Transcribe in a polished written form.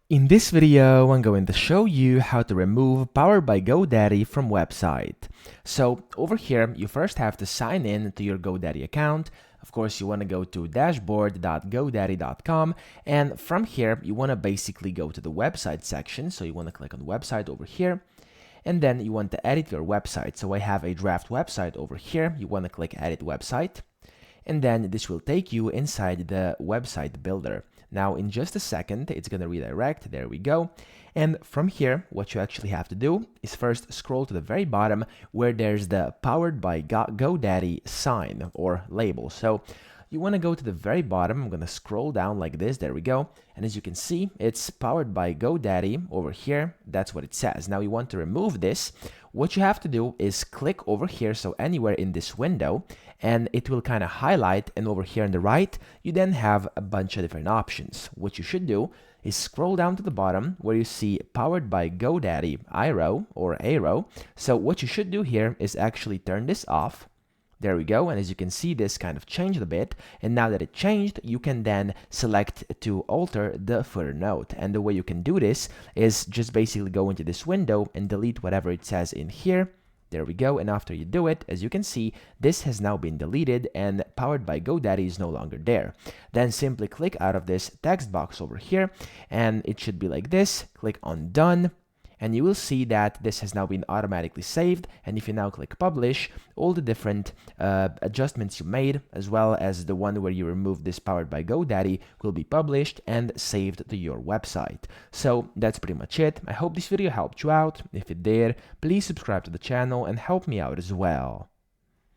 In this video, I'm going to show you how to remove Powered by GoDaddy from website. So over here, you first have to sign in to your GoDaddy account. Of course, you want to go to dashboard.godaddy.com, and from here, you want to basically go to the website section. So you want to click on website over here, and then you want to edit your website. So I have a draft website over here. You want to click edit website, and then this will take you inside the website builder. Now in just a second, it's going to redirect. There we go. And from here, what you actually have to do is first scroll to the very bottom where there's the Powered by GoDaddy sign or label. So you want to go to the very bottom. I'm going to scroll down like this. There we go. And as you can see, it's Powered by GoDaddy over here. That's what it says. Now you want to remove this. What you have to do is click over here, so anywhere in this window, and it will kind of highlight, and over here on the right, you then have a bunch of different options. What you should do is scroll down to the bottom where you see Powered by GoDaddy arrow. So what you should do here is actually turn this off. There we go, and as you can see, this kind of changed a bit, and now that it changed, you can then select to alter the footer note. And the way you can do this is just basically go into this window and delete whatever it says in here. There we go, and after you do it, as you can see, this has now been deleted and Powered by GoDaddy is no longer there. Then simply click out of this text box over here, and it should be like this. Click on Done, and you will see that this has now been automatically saved. And if you now click publish, all the different adjustments you made, as well as the one where you removed this Powered by GoDaddy, will be published and saved to your website. So that's pretty much it. I hope this video helped you out. If it did, please subscribe to the channel and help me out as well.